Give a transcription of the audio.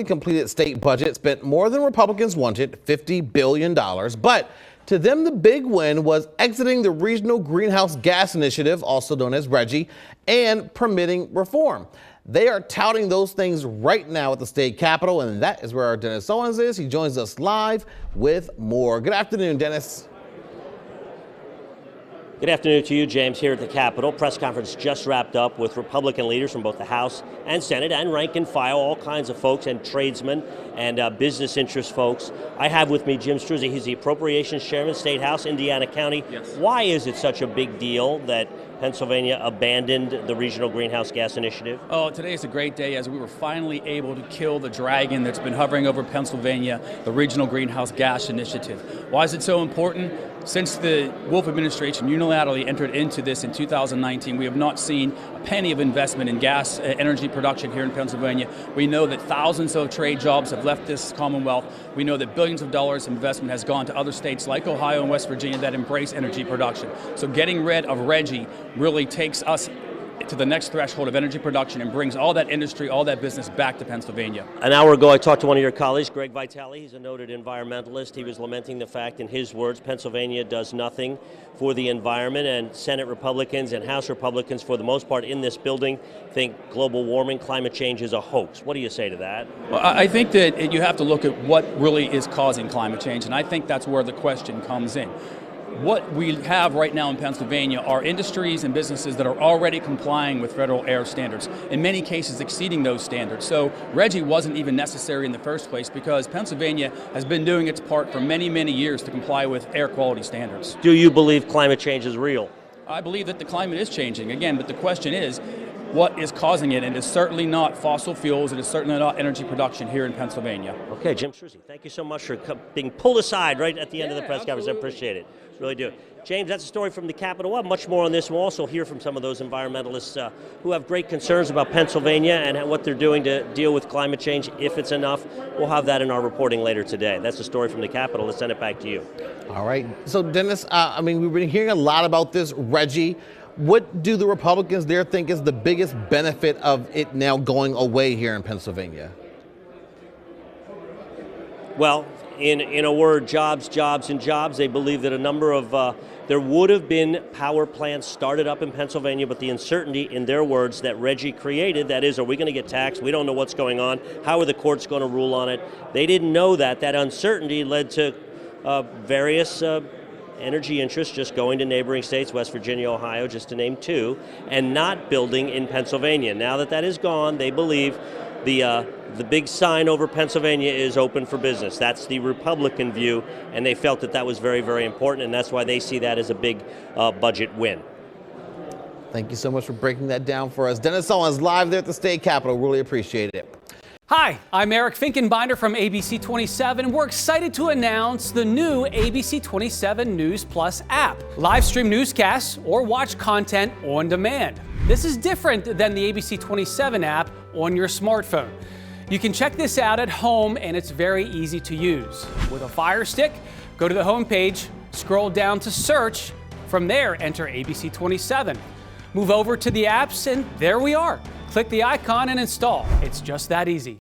completed state budget spent more than Republicans wanted, $50 billion. But to them, the big win was exiting the Regional Greenhouse Gas Initiative, also known as RGGI, and permitting reform. They are touting those things right now at the state capitol, and that is where our Dennis Owens is. He joins us live with more. Good afternoon, Dennis. Good afternoon to you, James, here at the Capitol. Press conference just wrapped up with Republican leaders from both the House and Senate and rank and file, all kinds of folks and tradesmen and business interest folks. I have with me Jim Struzzi. He's the Appropriations Chairman, State House, Indiana County. Yes. Why is it such a big deal that Pennsylvania abandoned the Regional Greenhouse Gas Initiative? Oh, today is a great day as we were finally able to kill the dragon that's been hovering over Pennsylvania, the Regional Greenhouse Gas Initiative. Why is it so important? Since the Wolf administration unilaterally entered into this in 2019, we have not seen a penny of investment in gas energy production here in Pennsylvania. We know that thousands of trade jobs have left this Commonwealth. We know that billions of dollars investment has gone to other states like Ohio and West Virginia that embrace energy production. So getting rid of RGGI really takes us to the next threshold of energy production and brings all that industry, all that business back to Pennsylvania. An hour ago, I talked to one of your colleagues, Greg Vitale. He's a noted environmentalist. He was lamenting the fact, in his words, Pennsylvania does nothing for the environment, and Senate Republicans and House Republicans, for the most part in this building, think global warming, climate change is a hoax. What do you say to that? Well, I think that you have to look at what really is causing climate change, and I think that's where the question comes in. What we have right now in Pennsylvania are industries and businesses that are already complying with federal air standards, in many cases exceeding those standards. So RGGI wasn't even necessary in the first place because Pennsylvania has been doing its part for many, many years to comply with air quality standards. Do you believe climate change is real? I believe that the climate is changing, again, but the question is, what is causing it? And it's certainly not fossil fuels, it is certainly not energy production here in Pennsylvania. Okay, Jim Struzzi, thank you so much for being pulled aside right at the end of the press conference. I appreciate it. Really do. James, that's a story from the Capitol. We'll have much more on this. We'll also hear from some of those environmentalists who have great concerns about Pennsylvania and what they're doing to deal with climate change, if it's enough. We'll have that in our reporting later today. That's a story from the Capitol. Let's send it back to you. All right. So, Dennis, we've been hearing a lot about this RGGI. What do the Republicans there think is the biggest benefit of it now going away here in Pennsylvania? Well, in a word, jobs, jobs, and jobs. They believe that a number of, there would have been power plants started up in Pennsylvania, but the uncertainty, in their words, that RGGI created, that is, are we going to get taxed? We don't know what's going on. How are the courts going to rule on it? They didn't know that. That uncertainty led to various energy interests just going to neighboring states, West Virginia, Ohio, just to name two, and not building in Pennsylvania. Now that that is gone, they believe the big sign over Pennsylvania is open for business. That's the Republican view, and they felt that that was very, very important, and that's why they see that as a big budget win. Thank you so much for breaking that down for us. Dennis Owens live there at the state capitol. Really appreciate it. Hi, I'm Eric Finkenbinder from ABC 27. We're excited to announce the new ABC 27 News Plus app. Live stream newscasts or watch content on demand. This is different than the ABC 27 app on your smartphone. You can check this out at home and it's very easy to use. With a Fire Stick, go to the home page, scroll down to search. From there, enter ABC 27. Move over to the apps and there we are. Click the icon and install. It's just that easy.